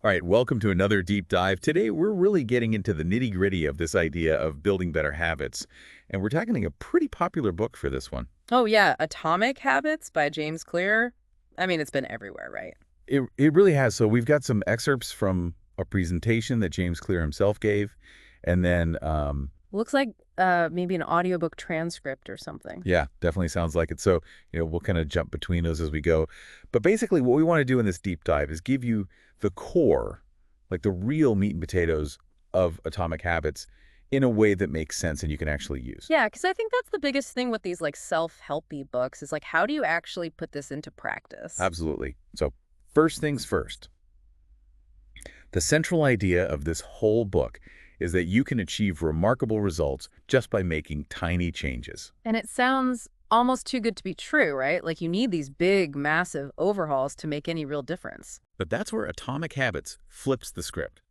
All right, welcome to another deep dive. Today, we're really getting into the nitty-gritty of this idea of building better habits, and we're tackling a pretty popular book for this one. Oh, yeah, Atomic Habits by James Clear. I mean, it's been everywhere, right? It really has. So we've got some excerpts from a presentation that James Clear himself gave, and then, Looks like maybe an audiobook transcript or something. yeah, definitely sounds like it. So, we'll kind of jump between those as we go. But basically, what we want to do in this deep dive is give you the core, like the real meat and potatoes of Atomic Habits in a way that makes sense and you can actually use. Yeah, because I think that's the biggest thing with these like self-helpy books is like, how do you actually put this into practice? Absolutely. So first things first, the central idea of this whole book is that you can achieve remarkable results just by making tiny changes. And it sounds almost too good to be true, right? Like you need these big, massive overhauls to make any real difference. But that's where Atomic Habits flips the script.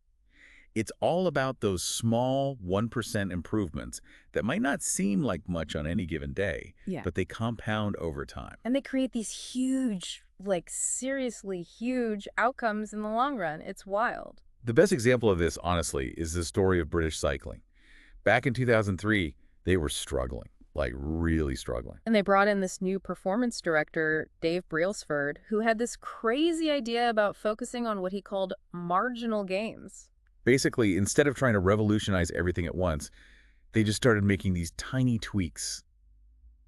It's all about those small 1% improvements that might not seem like much on any given day, Yeah. but they compound over time. And they create these huge, like seriously huge outcomes in the long run. It's wild. The best example of this, honestly, is the story of British cycling. Back in 2003, they were struggling, like really struggling. And they brought in this new performance director, Dave Brailsford, who had this crazy idea about focusing on what he called marginal gains. Basically, instead of trying to revolutionize everything at once, they just started making these tiny tweaks,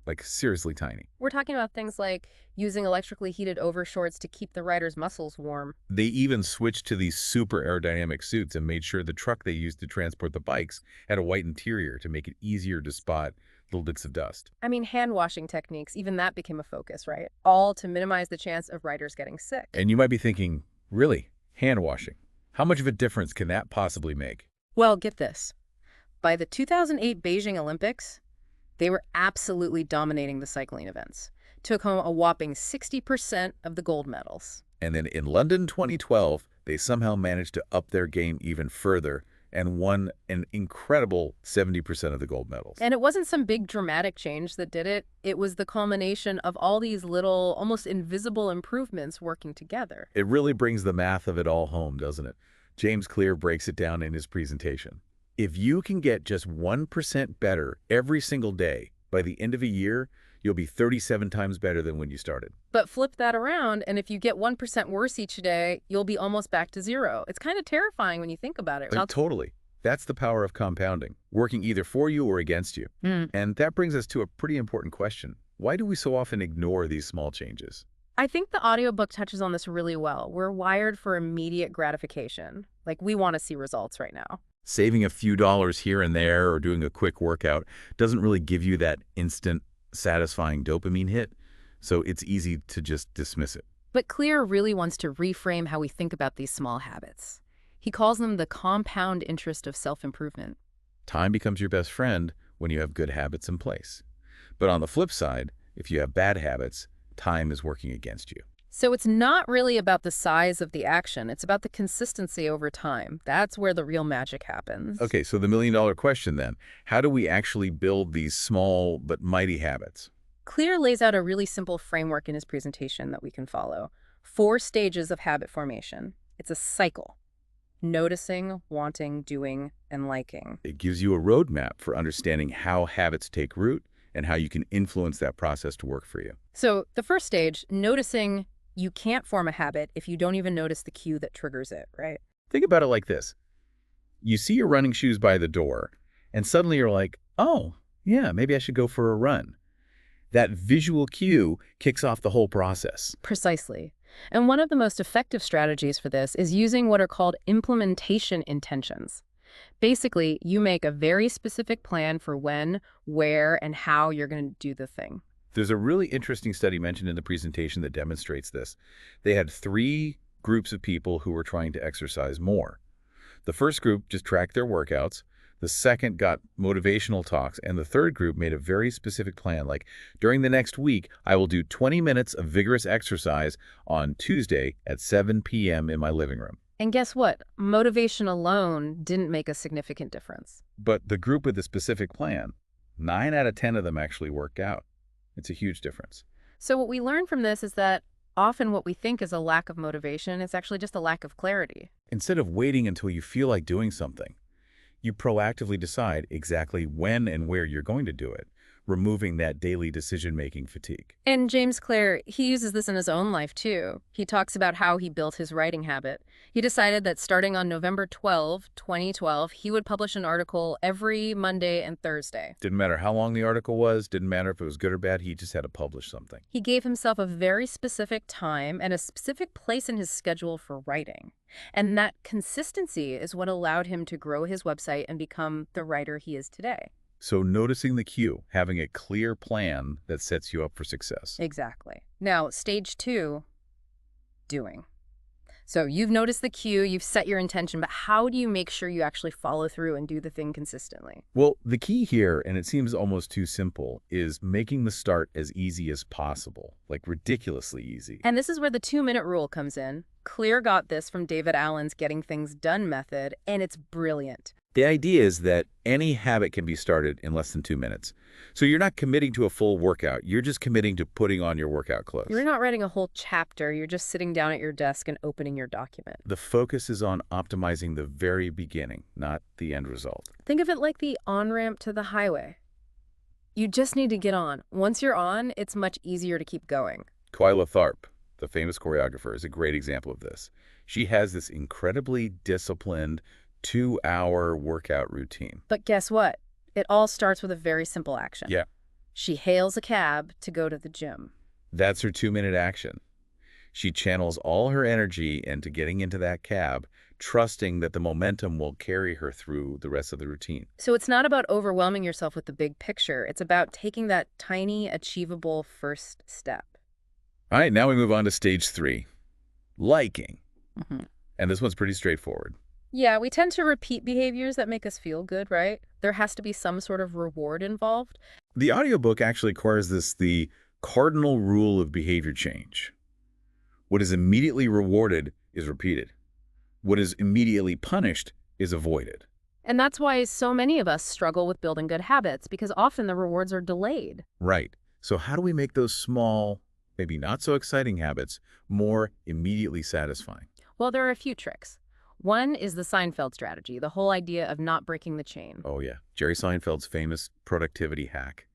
like seriously tiny. We're talking about things like using electrically heated overshorts to keep the rider's muscles warm. They even switched to these super aerodynamic suits and made sure the truck they used to transport the bikes had a white interior to make it easier to spot little bits of dust. I mean, hand washing techniques, even that became a focus, right? All to minimize the chance of riders getting sick. And you might be thinking, really, hand washing? How much of a difference can that possibly make? Well, get this. By the 2008 Beijing Olympics, they were absolutely dominating the cycling events. Took home a whopping 60% of the gold medals. And then in London 2012, they somehow managed to up their game even further and won an incredible 70% of the gold medals. And it wasn't some big dramatic change that did it. It was the culmination of all these little, almost invisible improvements working together. It really brings the math of it all home, doesn't it? James Clear breaks it down in his presentation. If you can get just 1% better every single day, by the end of a year, you'll be 37 times better than when you started. But flip that around, and if you get 1% worse each day, you'll be almost back to zero. It's kind of terrifying when you think about it. Totally. That's the power of compounding, working either for you or against you. And that brings us to a pretty important question. Why do we so often ignore these small changes? I think the audiobook touches on this really well. We're wired for immediate gratification. Like, we want to see results right now. Saving a few dollars here and there or doing a quick workout doesn't really give you that instant, satisfying dopamine hit, so it's easy to just dismiss it. But Clear really wants to reframe how we think about these small habits. He calls them the compound interest of self-improvement. Time becomes your best friend when you have good habits in place. But on the flip side, if you have bad habits, time is working against you. So it's not really about the size of the action. It's about the consistency over time. That's where the real magic happens. Okay, so the million-dollar question then, how do we actually build these small but mighty habits? Clear lays out a really simple framework in his presentation that we can follow. 4 stages of habit formation. It's a cycle. Noticing, wanting, doing, and liking. It gives you a roadmap for understanding how habits take root and how you can influence that process to work for you. So the first stage, noticing, you can't form a habit if you don't even notice the cue that triggers it, right? Think about it like this. You see your running shoes by the door, and suddenly you're like, oh, yeah, maybe I should go for a run. That visual cue kicks off the whole process. Precisely. And one of the most effective strategies for this is using what are called implementation intentions. Basically, you make a very specific plan for when, where, and how you're going to do the thing. There's a really interesting study mentioned in the presentation that demonstrates this. They had 3 groups of people who were trying to exercise more. The first group just tracked their workouts. The second got motivational talks, and the third group made a very specific plan, like, during the next week, I will do 20 minutes of vigorous exercise on Tuesday at 7 p.m. in my living room. And guess what? Motivation alone didn't make a significant difference. But the group with the specific plan, 9 out of 10 of them actually worked out. It's a huge difference. So what we learned from this is that often what we think is a lack of motivation is actually just a lack of clarity. Instead of waiting until you feel like doing something, you proactively decide exactly when and where you're going to do it, removing that daily decision-making fatigue. And James Clear, he uses this in his own life too. He talks about how he built his writing habit. He decided that starting on November 12, 2012, he would publish an article every Monday and Thursday. Didn't matter how long the article was, didn't matter if it was good or bad, he just had to publish something. He gave himself a very specific time and a specific place in his schedule for writing. And that consistency is what allowed him to grow his website and become the writer he is today. So noticing the cue, having a clear plan that sets you up for success. Exactly. Now, stage 2, doing. So you've noticed the cue, you've set your intention, but how do you make sure you actually follow through and do the thing consistently? Well, the key here, and it seems almost too simple, is making the start as easy as possible, like ridiculously easy. And this is where the 2-minute rule comes in. Clear got this from David Allen's Getting Things Done method, and it's brilliant. The idea is that any habit can be started in less than 2 minutes. So you're not committing to a full workout. You're just committing to putting on your workout clothes. You're not writing a whole chapter. You're just sitting down at your desk and opening your document. The focus is on optimizing the very beginning, not the end result. Think of it like the on-ramp to the highway. You just need to get on. Once you're on, it's much easier to keep going. Twyla Tharp, the famous choreographer, is a great example of this. She has this incredibly disciplined 2-hour workout routine. But guess what? It all starts with a very simple action. Yeah. She hails a cab to go to the gym. That's her 2-minute action. She channels all her energy into getting into that cab, trusting that the momentum will carry her through the rest of the routine. So it's not about overwhelming yourself with the big picture. It's about taking that tiny, achievable first step. All right, now we move on to stage 3, liking. Mm-hmm. And this one's pretty straightforward. Yeah, we tend to repeat behaviors that make us feel good, right? There has to be some sort of reward involved. The audiobook actually calls this the cardinal rule of behavior change. What is immediately rewarded is repeated. What is immediately punished is avoided. And that's why so many of us struggle with building good habits, because often the rewards are delayed. Right. So how do we make those small, maybe not so exciting habits more immediately satisfying? Well, there are a few tricks. One is the Seinfeld strategy, the whole idea of not breaking the chain. Oh, yeah. Jerry Seinfeld's famous productivity hack.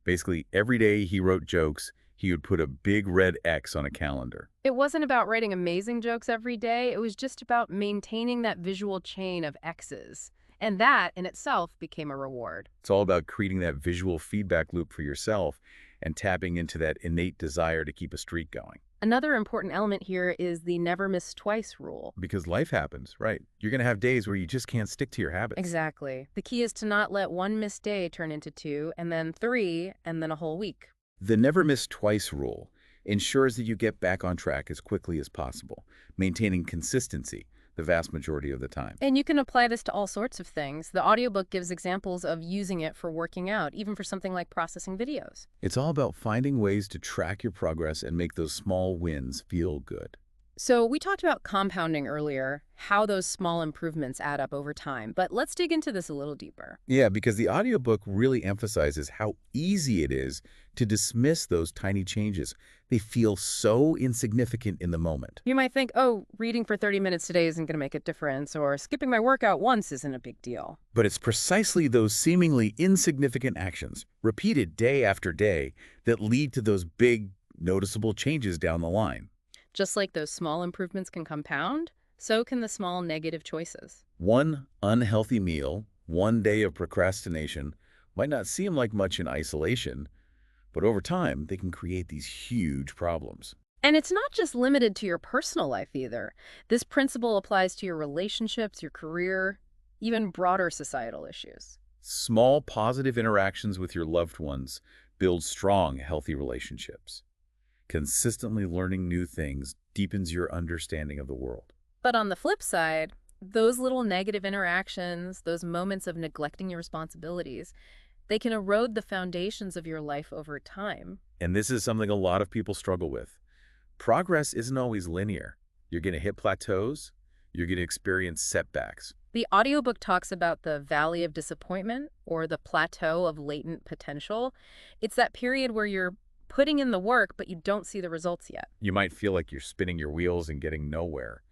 Basically, every day he wrote jokes, he would put a big red X on a calendar. It wasn't about writing amazing jokes every day. It was just about maintaining that visual chain of X's. And that, in itself, became a reward. It's all about creating that visual feedback loop for yourself and tapping into that innate desire to keep a streak going. Another important element here is the never miss twice rule. Because life happens, right? You're going to have days where you just can't stick to your habits. Exactly. The key is to not let one missed day turn into 2, and then 3, and then a whole week. The never miss twice rule ensures that you get back on track as quickly as possible, maintaining consistency the vast majority of the time. And you can apply this to all sorts of things. The audiobook gives examples of using it for working out, even for something like processing videos. It's all about finding ways to track your progress and make those small wins feel good. So we talked about compounding earlier, how those small improvements add up over time, but let's dig into this a little deeper. Yeah, because the audiobook really emphasizes how easy it is to dismiss those tiny changes. They feel so insignificant in the moment. You might think, oh, reading for 30 minutes today isn't going to make a difference, or skipping my workout once isn't a big deal. But it's precisely those seemingly insignificant actions, repeated day after day, that lead to those big, noticeable changes down the line. Just like those small improvements can compound, so can the small negative choices. One unhealthy meal, one day of procrastination, might not seem like much in isolation, but over time, they can create these huge problems. And it's not just limited to your personal life either. This principle applies to your relationships, your career, even broader societal issues. Small positive interactions with your loved ones build strong, healthy relationships. Consistently learning new things deepens your understanding of the world. But on the flip side, those little negative interactions, those moments of neglecting your responsibilities, they can erode the foundations of your life over time. And this is something a lot of people struggle with. Progress isn't always linear. You're going to hit plateaus. You're going to experience setbacks. The audiobook talks about the valley of disappointment, or the plateau of latent potential. It's that period where you're putting in the work, but you don't see the results yet. You might feel like you're spinning your wheels and getting nowhere,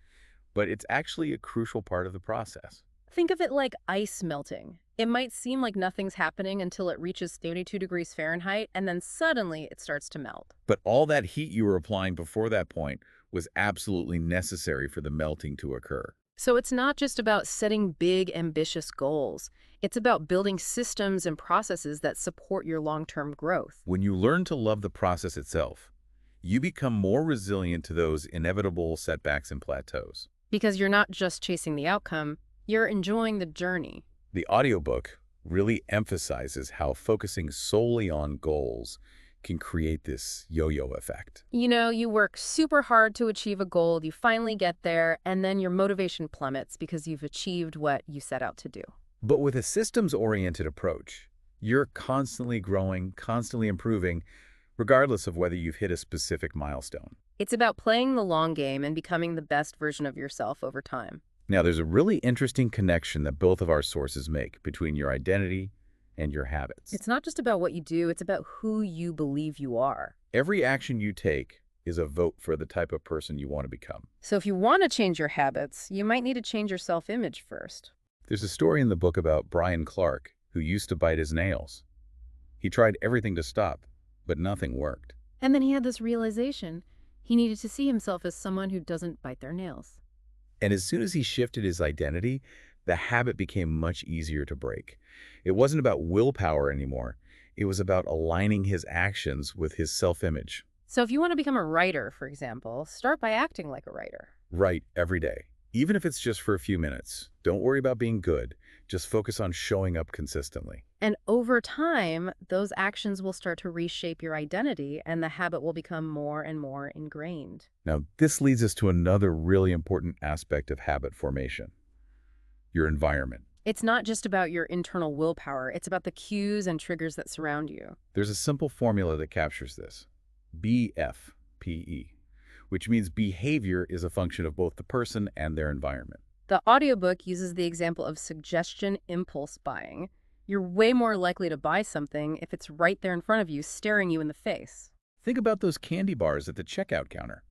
but it's actually a crucial part of the process. Think of it like ice melting. It might seem like nothing's happening until it reaches 32 degrees Fahrenheit, and then suddenly it starts to melt. But all that heat you were applying before that point was absolutely necessary for the melting to occur. So it's not just about setting big, ambitious goals. It's about building systems and processes that support your long-term growth. When you learn to love the process itself, you become more resilient to those inevitable setbacks and plateaus. Because you're not just chasing the outcome, you're enjoying the journey. The audiobook really emphasizes how focusing solely on goals can create this yo-yo effect. You know, you work super hard to achieve a goal, you finally get there, and then your motivation plummets because you've achieved what you set out to do. But with a systems-oriented approach, you're constantly growing, constantly improving, regardless of whether you've hit a specific milestone. It's about playing the long game and becoming the best version of yourself over time. Now, there's a really interesting connection that both of our sources make between your identity and your habits. It's not just about what you do, it's about who you believe you are. Every action you take is a vote for the type of person you want to become. So if you want to change your habits, you might need to change your self-image first. There's a story in the book about Brian Clark, who used to bite his nails. He tried everything to stop, but nothing worked. And then he had this realization. He needed to see himself as someone who doesn't bite their nails. And as soon as he shifted his identity, the habit became much easier to break. It wasn't about willpower anymore. It was about aligning his actions with his self-image. So if you want to become a writer, for example, start by acting like a writer. Write every day, even if it's just for a few minutes. Don't worry about being good. Just focus on showing up consistently. And over time, those actions will start to reshape your identity, and the habit will become more and more ingrained. Now, this leads us to another really important aspect of habit formation: your environment. It's not just about your internal willpower, it's about the cues and triggers that surround you. There's a simple formula that captures this: BFPE, which means behavior is a function of both the person and their environment. The audiobook uses the example of suggestion impulse buying. You're way more likely to buy something if it's right there in front of you, staring you in the face. Think about those candy bars at the checkout counter.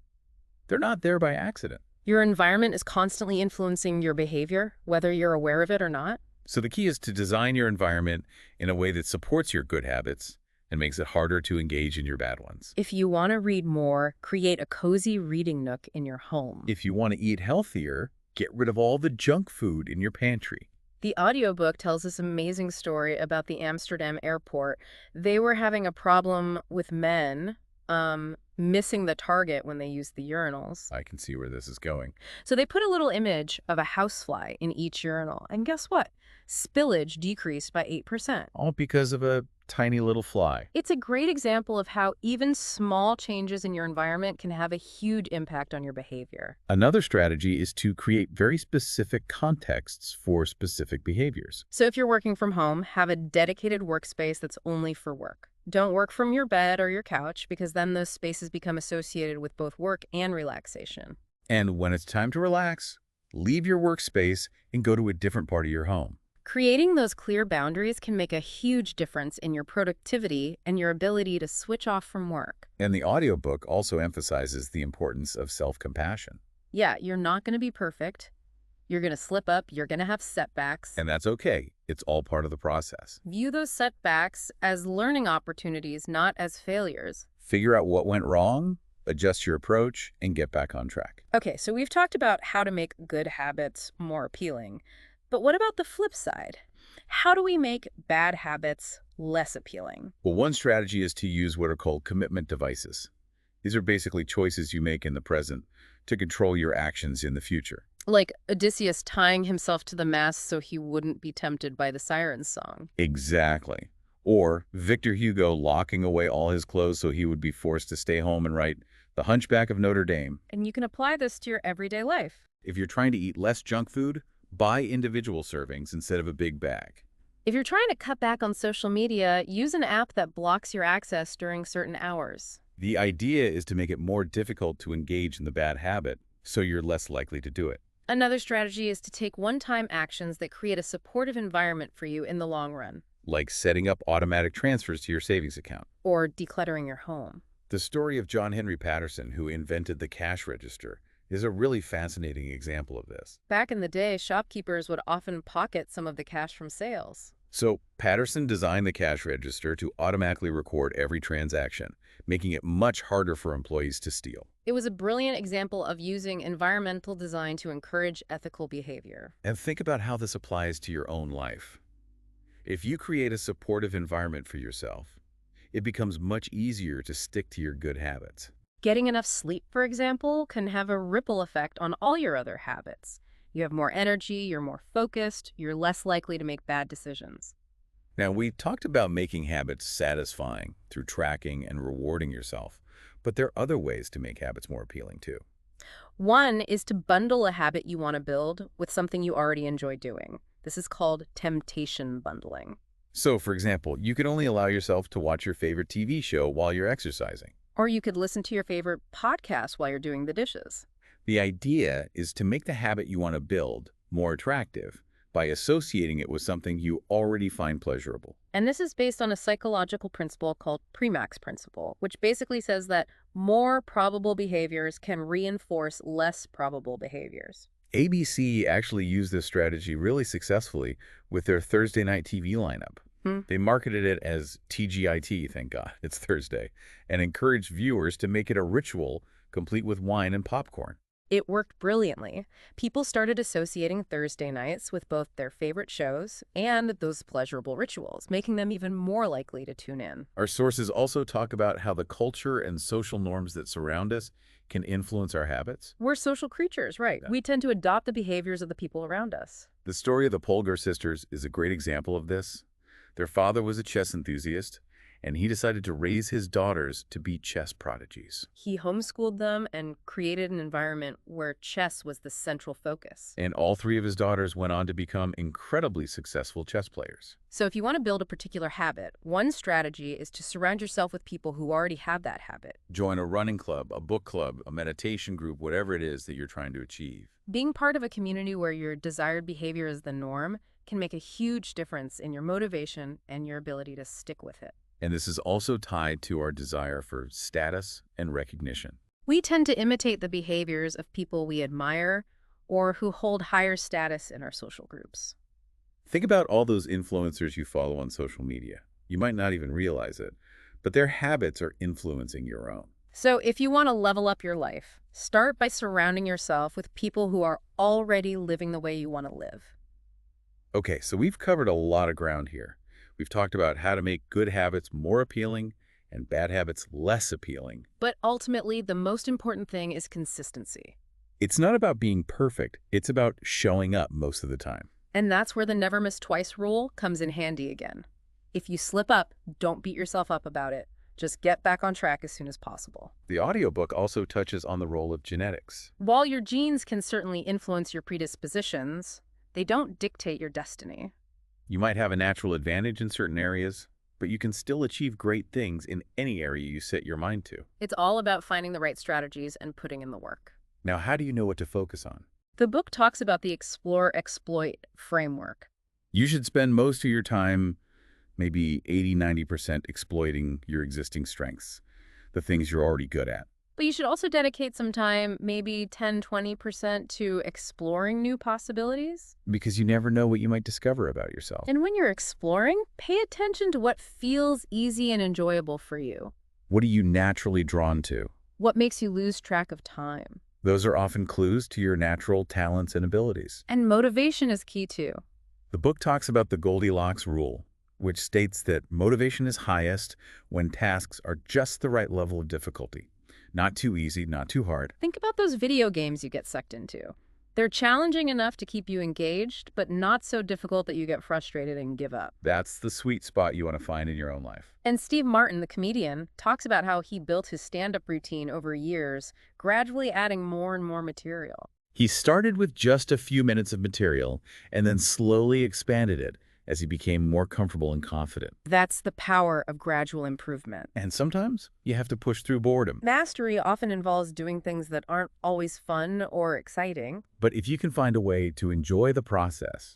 They're not there by accident. Your environment is constantly influencing your behavior, whether you're aware of it or not. So the key is to design your environment in a way that supports your good habits and makes it harder to engage in your bad ones. If you want to read more, create a cozy reading nook in your home. If you want to eat healthier, get rid of all the junk food in your pantry. The audiobook tells this amazing story about the Amsterdam airport. They were having a problem with men missing the target when they used the urinals. I can see where this is going. So they put a little image of a housefly in each urinal. And guess what? Spillage decreased by 8%. All because of a tiny little fly. It's a great example of how even small changes in your environment can have a huge impact on your behavior. Another strategy is to create very specific contexts for specific behaviors. So if you're working from home, have a dedicated workspace that's only for work. Don't work from your bed or your couch, because then those spaces become associated with both work and relaxation. And when it's time to relax, leave your workspace and go to a different part of your home. Creating those clear boundaries can make a huge difference in your productivity and your ability to switch off from work. And the audiobook also emphasizes the importance of self-compassion. Yeah, you're not going to be perfect. You're going to slip up. You're going to have setbacks. And that's okay. It's all part of the process. View those setbacks as learning opportunities, not as failures. Figure out what went wrong, adjust your approach, and get back on track. Okay, so we've talked about how to make good habits more appealing. But what about the flip side? How do we make bad habits less appealing? Well, one strategy is to use what are called commitment devices. These are basically choices you make in the present to control your actions in the future. Like Odysseus tying himself to the mast so he wouldn't be tempted by the siren's song. Exactly. Or Victor Hugo locking away all his clothes so he would be forced to stay home and write The Hunchback of Notre Dame. And you can apply this to your everyday life. If you're trying to eat less junk food, buy individual servings instead of a big bag. If you're trying to cut back on social media, use an app that blocks your access during certain hours. The idea is to make it more difficult to engage in the bad habit, so you're less likely to do it. Another strategy is to take one-time actions that create a supportive environment for you in the long run. Like setting up automatic transfers to your savings account. or decluttering your home. The story of John Henry Patterson, who invented the cash register, is a really fascinating example of this. Back in the day, shopkeepers would often pocket some of the cash from sales. So Patterson designed the cash register to automatically record every transaction, making it much harder for employees to steal. It was a brilliant example of using environmental design to encourage ethical behavior. And think about how this applies to your own life. If you create a supportive environment for yourself, it becomes much easier to stick to your good habits. Getting enough sleep, for example, can have a ripple effect on all your other habits. You have more energy, you're more focused, you're less likely to make bad decisions. Now, we talked about making habits satisfying through tracking and rewarding yourself, but there are other ways to make habits more appealing too. One is to bundle a habit you want to build with something you already enjoy doing. This is called temptation bundling. So, for example, you could only allow yourself to watch your favorite TV show while you're exercising. Or you could listen to your favorite podcast while you're doing the dishes. The idea is to make the habit you want to build more attractive by associating it with something you already find pleasurable. And this is based on a psychological principle called Premack's principle, which basically says that more probable behaviors can reinforce less probable behaviors. ABC actually used this strategy really successfully with their Thursday night TV lineup. They marketed it as TGIT, thank God, it's Thursday, and encouraged viewers to make it a ritual complete with wine and popcorn. It worked brilliantly. People started associating Thursday nights with both their favorite shows and those pleasurable rituals, making them even more likely to tune in. Our sources also talk about how the culture and social norms that surround us can influence our habits. We're social creatures, right? Yeah. We tend to adopt the behaviors of the people around us. The story of the Polgar sisters is a great example of this. Their father was a chess enthusiast, and he decided to raise his daughters to be chess prodigies. He homeschooled them and created an environment where chess was the central focus. And all three of his daughters went on to become incredibly successful chess players. So if you want to build a particular habit, one strategy is to surround yourself with people who already have that habit. Join a running club, a book club, a meditation group, whatever it is that you're trying to achieve. Being part of a community where your desired behavior is the norm can make a huge difference in your motivation and your ability to stick with it. And this is also tied to our desire for status and recognition. We tend to imitate the behaviors of people we admire or who hold higher status in our social groups. Think about all those influencers you follow on social media. You might not even realize it, but their habits are influencing your own. So if you want to level up your life, start by surrounding yourself with people who are already living the way you want to live. Okay, so we've covered a lot of ground here. We've talked about how to make good habits more appealing and bad habits less appealing. But ultimately, the most important thing is consistency. It's not about being perfect. It's about showing up most of the time. And that's where the never miss twice rule comes in handy again. If you slip up, don't beat yourself up about it. Just get back on track as soon as possible. The audiobook also touches on the role of genetics. While your genes can certainly influence your predispositions, they don't dictate your destiny. You might have a natural advantage in certain areas, but you can still achieve great things in any area you set your mind to. It's all about finding the right strategies and putting in the work. Now, how do you know what to focus on? The book talks about the explore-exploit framework. You should spend most of your time, maybe 80–90%, exploiting your existing strengths, the things you're already good at. But you should also dedicate some time, maybe 10–20%, to exploring new possibilities. Because you never know what you might discover about yourself. And when you're exploring, pay attention to what feels easy and enjoyable for you. What are you naturally drawn to? What makes you lose track of time? Those are often clues to your natural talents and abilities. And motivation is key too. The book talks about the Goldilocks rule, which states that motivation is highest when tasks are just the right level of difficulty. Not too easy, not too hard. Think about those video games you get sucked into. They're challenging enough to keep you engaged, but not so difficult that you get frustrated and give up. That's the sweet spot you want to find in your own life. And Steve Martin, the comedian, talks about how he built his stand-up routine over years, gradually adding more and more material. He started with just a few minutes of material and then slowly expanded it as he became more comfortable and confident. That's the power of gradual improvement. And sometimes you have to push through boredom. Mastery often involves doing things that aren't always fun or exciting. But if you can find a way to enjoy the process,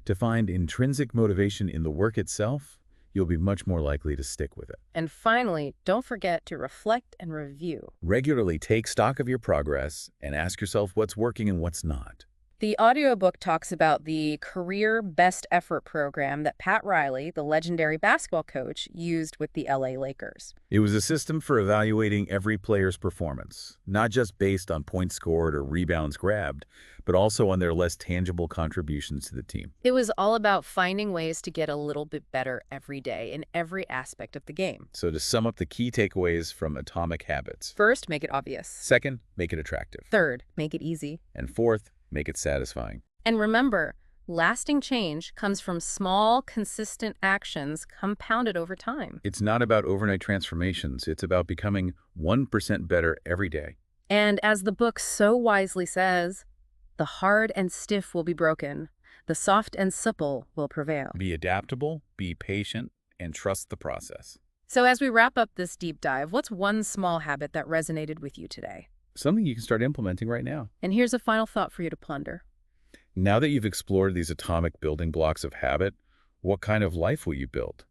to find intrinsic motivation in the work itself, you'll be much more likely to stick with it. And finally, don't forget to reflect and review. Regularly take stock of your progress and ask yourself what's working and what's not. The audiobook talks about the Career Best Effort program that Pat Riley, the legendary basketball coach, used with the LA Lakers. It was a system for evaluating every player's performance, not just based on points scored or rebounds grabbed, but also on their less tangible contributions to the team. It was all about finding ways to get a little bit better every day in every aspect of the game. So to sum up the key takeaways from Atomic Habits: First, make it obvious. second, make it attractive. Third, make it easy. And fourth, make it satisfying. And remember, lasting change comes from small, consistent actions compounded over time. It's not about overnight transformations. It's about becoming 1% better every day. And as the book so wisely says, the hard and stiff will be broken. The soft and supple will prevail. Be adaptable, be patient, and trust the process. So as we wrap up this deep dive, what's one small habit that resonated with you today? Something you can start implementing right now. And here's a final thought for you to ponder. Now that you've explored these atomic building blocks of habit, what kind of life will you build?